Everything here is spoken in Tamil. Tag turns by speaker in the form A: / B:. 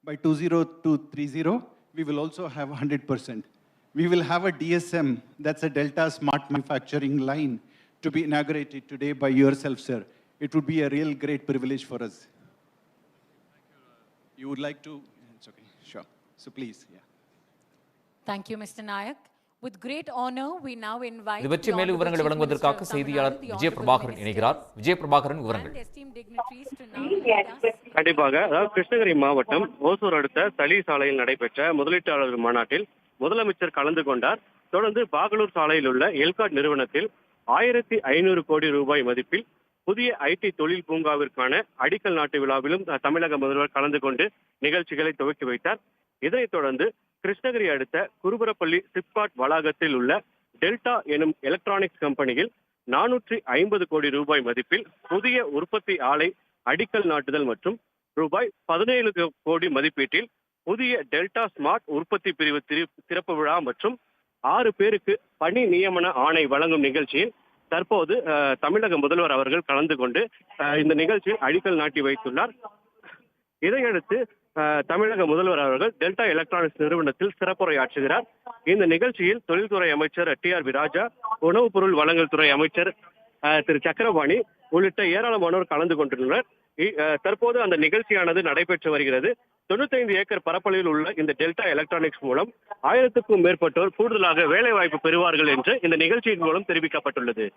A: by 2030, we will also have 100%. We will have a DSM, that's a Delta Smart Manufacturing Line, to be inaugurated today by yourself, sir. It would be a real great privilege for us. You would like to? It's okay, sure. So please, yeah.
B: Thank you, Mr. Nayak. With great honor, we now invite
C: இது பற்றி மேலும் விவரங்களை வழங்குவதற்காக செய்தியாளர் விஜய பிரபாகரன் இணைகிறார். விஜய பிரபாகரன் விவரங்கள்.
D: கண்டிப்பாக, அதாவது கிருஷ்ணகிரி மாவட்டம் ஓசூர் அடுத்த தளி சாலையில் நடைபெற்ற முதலீட்டாளர்கள் மாநாட்டில் முதலமைச்சர் கலந்து கொண்டார். தொடர்ந்து பாகலூர் சாலையில் உள்ள எல்காட் நிறுவனத்தில் 1500 கோடி ரூபாய் மதிப்பில் புதிய ஐடி தொழில் பூங்காவிற்கான அடிக்கல் நாட்டு விழாவிலும் தமிழக முதல்வர் கலந்து கொண்டு நிகழ்ச்சிகளை துவக்கி வைத்தார். இதனைத் தொடர்ந்து கிருஷ்ணகிரி அடுத்த குருபரப்பள்ளி சிப்காட் வளாகத்தில் உள்ள டெல்டா எனும் எலக்ட்ரானிக்ஸ் கம்பெனியில் 450 கோடி ரூபாய் மதிப்பில் புதிய உற்பத்தி ஆலை அடிக்கல் நாட்டுதல் மற்றும் ரூபாய் 17 கோடி மதிப்பீட்டில் புதிய டெல்டா ஸ்மார்ட் உற்பத்தி பிரிவு திறப்பு விழா மற்றும் 6 பேருக்கு பணி நியமன ஆணை வழங்கும் நிகழ்ச்சியில் தற்போது தமிழக முதல்வர் அவர்கள் கலந்து கொண்டு இந்த நிகழ்ச்சியில் அடிக்கல் நாட்டி வைத்துள்ளார். இதையடுத்து தமிழக முதல்வர் அவர்கள் டெல்டா எலக்ட்ரானிக்ஸ் நிறுவனத்தில் சிறப்புரையாற்றுகிறார். இந்த நிகழ்ச்சியில் தொழில்துறை அமைச்சர் TR ராஜா, உணவுப் பொருள் வழங்கல் துறை அமைச்சர் திரு சக்கரபாணி உள்ளிட்ட ஏராளமானோர் கலந்து கொண்டுள்ளனர். தற்போது அந்த நிகழ்ச்சியானது நடைபெற்று வருகிறது. 95 ஏக்கர் பரப்பளவில் உள்ள இந்த டெல்டா எலக்ட்ரானிக்ஸ் மூலம் 1000க்கும் மேற்பட்டோர் கூடுதலாக வேலை வாய்ப்பு பெறுவார்கள் என்று இந்த நிகழ்ச்சியின் மூலம் தெரிவிக்கப்பட்டுள்ளது.